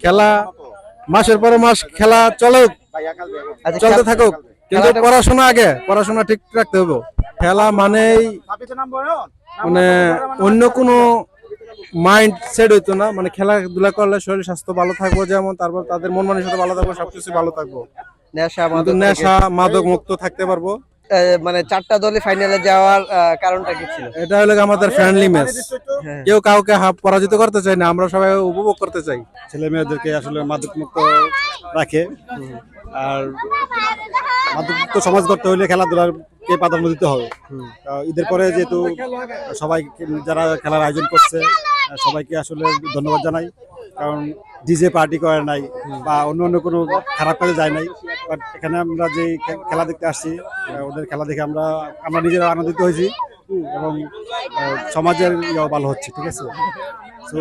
খেলা মাসের পর মাস খেলা চলুক, আচ্ছা, চলতে থাকুক, কিন্তু পড়াশোনা আগে, পড়াশোনা ঠিক রাখতে হবে। খেলা মানেই মানে অন্য কোনো মাইন্ড সেট হইতো না, মানে খেলাধুলা করলে শরীর স্বাস্থ্য ভালো থাকবো, যেমন তারপর তাদের মন মানসিকতা ভালো থাকবো, সবকিছু ভালো থাকবো, নেশা কিন্তু মাদক থেকে নেশা মাদক মুক্ত থাকতে পারবো। মানে 4টা দলে ফাইনালে যাওয়ার কারণটা কি ছিল? এটা হলো আমাদের ফ্রেন্ডলি ম্যাচ, হ্যাঁ। কেউ কাউকে পরাজিত করতে চাই না, আমরা সবাই উপভোগ করতে চাই। ছেলে মেয়েদেরকে আসলে মাদক মুক্ত রাখে, আর মাদক মুক্ত সমাজ করতে হলে খেলাধুলাকে প্রাধান্য দিতে হবে। ঈদের পরে যেহেতু সবাই যারা খেলার আয়োজন করছে সবাইকে আসলে ধন্যবাদ জানাই, কারণ ডিজে পার্টি করে নাই বা অন্য অন্য কোনো খারাপ কাজে যায় নাই, বাট এখানে আমরা যে খেলা দেখতে আসছি ওদের খেলা দেখে আমরা নিজেরা আনন্দিত হয়েছি, এবং সমাজের ইয়েও ভালো হচ্ছে। ঠিক আছে, তো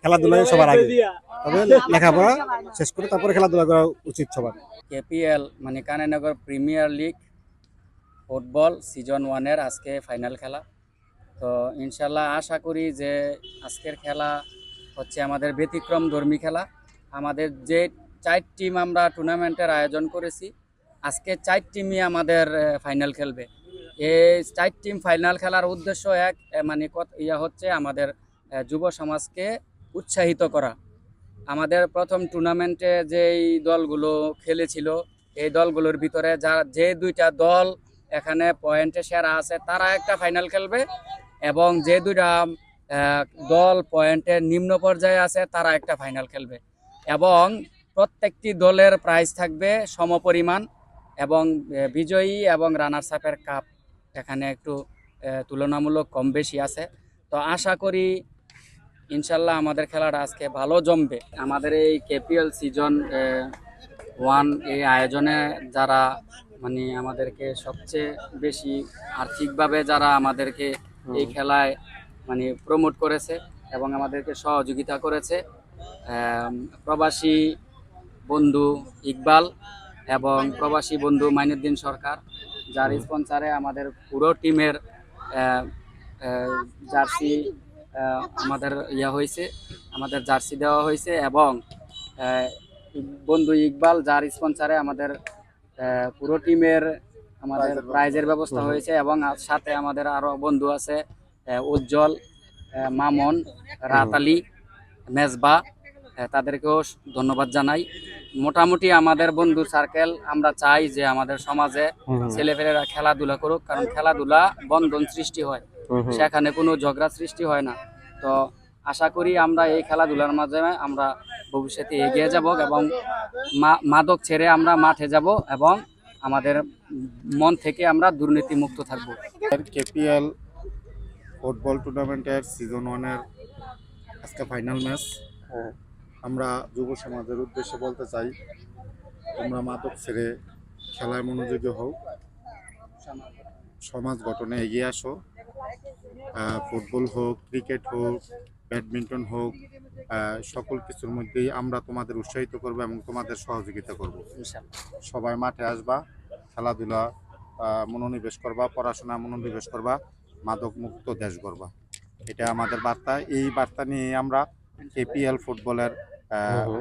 খেলাধুলায় সবার আগে, তবে লেখাপড়া শেষ করে তারপরে খেলাধুলা করা উচিত সবার। কেপিএল মানে Kanainagar premier league football season 1-এর আজকে ফাইনাল খেলা। তো ইনশাল্লাহ আশা করি যে আজকের খেলা হচ্ছে আমাদের ব্যতিক্রম ধর্মী খেলা। আমাদের যে 4 টিম আমরা টুর্নামেন্টের আয়োজন করেছি, আজকে 4 টিমই আমাদের ফাইনাল খেলবে। এই 4 টিম ফাইনাল খেলার উদ্দেশ্য মানে হচ্ছে আমাদের যুব সমাজকে উৎসাহিত করা। আমাদের প্রথম টুর্নামেন্টে যেই দলগুলো খেলেছিল, এই দলগুলোর ভিতরে যে 2টা দল এখানে পয়েন্টে সেরা আছে তারা একটা ফাইনাল খেলবে, এবং যে 2টা দল পয়েন্টের নিম্ন পর্যায়ে আছে তারা একটা ফাইনাল খেলবে, এবং প্রত্যেকটি দলের প্রাইজ থাকবে সমপরিমাণ, এবং বিজয়ী এবং রানার্স আপের কাপ এখানে একটু তুলনামূলক কম বেশি আছে। তো আশা করি ইনশাল্লাহ আমাদের খেলাটা আজকে ভালো জমবে। আমাদের এই কেপিএল সিজন 1 এই আয়োজনে যারা মানে আমাদেরকে সবচেয়ে বেশি আর্থিকভাবে যারা আমাদেরকে এই খেলায় মানে প্রমোট করেছে এবং আমাদেরকে সহযোগিতা করেছে, প্রবাসী বন্ধু ইকবাল এবং প্রবাসী বন্ধু মাইনুদ্দিন সরকার, যার স্পন্সারে আমাদের পুরো টিমের জার্সি আমাদের হয়েছে, আমাদের জার্সি দেওয়া হয়েছে, এবং বন্ধু ইকবাল যার স্পন্সারে আমাদের পুরো টিমের আমাদের প্রাইজের ব্যবস্থা হয়েছে, এবং সাথে আমাদের আরো বন্ধু আছে উজ্জ্বল, মামন, রাত আলী, মেজবা, তাদেরকেও ধন্যবাদ জানাই। মোটামুটি আমাদের বন্ধু সার্কেল আমরা চাই যে আমাদের সমাজে ছেলেপেলেরা খেলাধুলা করুক, কারণ খেলাধুলা বন্ধন সৃষ্টি হয়, সেখানে কোনো ঝগড়া সৃষ্টি হয় না। তো আশা করি আমরা এই খেলাধুলার মাধ্যমে আমরা ভবিষ্যতে এগিয়ে যাব, এবং মাদক ছেড়ে আমরা মাঠে যাব, এবং আমাদের মন থেকে আমরা দুর্নীতি মুক্ত থাকব। কেপিএল ফুটবল টুর্নামেন্টের সিজন 1-এর আজকে ফাইনাল ম্যাচ। আমরা যুব সমাজের উদ্দেশ্যে বলতে চাই, তোমরা মাদক ছেড়ে খেলায় মনোযোগী হও, সমাজ গঠনে এগিয়ে আসো। ফুটবল হোক, ক্রিকেট হোক, ব্যাডমিন্টন হোক, সকল কিছুর মধ্যেই আমরা তোমাদের উৎসাহিত করবো এবং তোমাদের সহযোগিতা করব। সবাই মাঠে আসবা, খেলাধুলা মনোনিবেশ করবা, পড়াশোনা মনোনিবেশ করবা, মাদক মুক্ত দেশ গড়বা, এটা আমাদের বার্তা। এই বার্তা নিয়ে আমরা কেপিএল ফুটবলের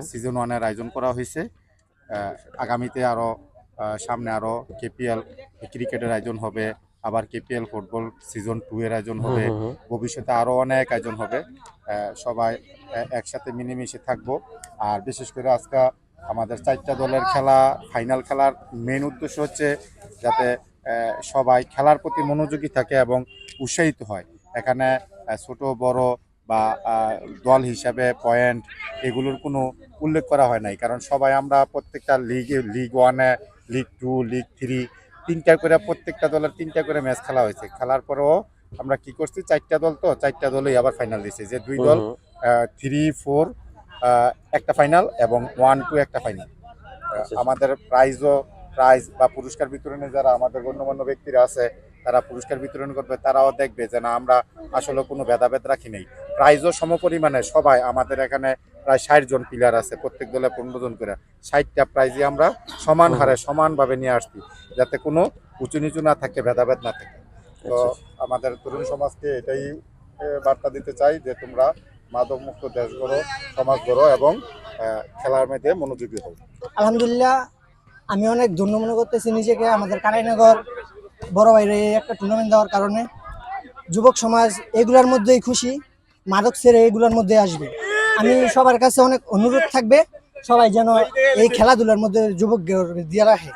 সিজন 1-এর আয়োজন করা হয়েছে। আগামীতে আরও সামনে আরও কেপিএল ক্রিকেটের আয়োজন হবে, আবার কেপিএল ফুটবল সিজন 2-এর আয়োজন হবে, ভবিষ্যতে আরও অনেক আয়োজন হবে। সবাই একসাথে মিলেমিশে থাকবো। আর বিশেষ করে আজকে আমাদের 4টা দলের খেলা, ফাইনাল খেলার মেন উদ্দেশ্য হচ্ছে যাতে সবাই খেলার প্রতি মনোযোগী থাকে এবং উৎসাহিত হয়। এখানে ছোট বড় বা দল হিসাবে পয়েন্ট এগুলোর কোনো উল্লেখ করা হয় নাই, কারণ সবাই আমরা প্রত্যেকটা লিগ 1-এ, লিগ 2, লিগ 3 3টা করে প্রত্যেকটা দলের 3টা করে ম্যাচ খেলা হয়েছে। খেলার পরেও আমরা কি করছি, 4টা দল তো 4টা দলই আবার ফাইনাল দিয়েছে, যে 2 দল 3, 4 একটা ফাইনাল এবং 1, 2 একটা ফাইনাল। আমাদের প্রাইজ বা পুরস্কার বিতরণে যারা আমাদের গণ্যমান্য ব্যক্তিরা আছে তারা পুরস্কার বিতরণ করবে, তারাও দেখবে যে না আমরা আসলে কোনো ভেদাভেদ রাখি নেই, প্রাইজও সমপরিমাণে। সবাই আমাদের এখানে প্রায় 60 জন প্লেয়ার আছে, প্রত্যেক দলে 15 জন করে, 60টা প্রাইজই আমরা সমান হারে সমানভাবে নিয়ে আসছি, যাতে কোনো উঁচু নিচু না থাকে, ভেদাভেদ না থাকে। তো আমাদের তরুণ সমাজকে এটাই বার্তা দিতে চাই যে তোমরা মাদকমুক্ত দেশ গড়ো, সমাজ গড়ো এবং খেলার মধ্যে মনোযোগী হও। আলহামদুলিল্লাহ, আমি অনেক ধন্য মনে করতেছি নিজেকে আমাদের কানাইনগর বড় বাইরে একটা টুর্নামেন্ট দেওয়ার কারণে। যুবক সমাজ এগুলোর মধ্যেই খুশি, মাদক ছেড়ে এগুলোর মধ্যে আসবে। আমি সবার কাছে অনেক অনুরোধ থাকবে, সবাই যেন এই খেলাধুলার মধ্যে যুবক দিয়ে রাখে।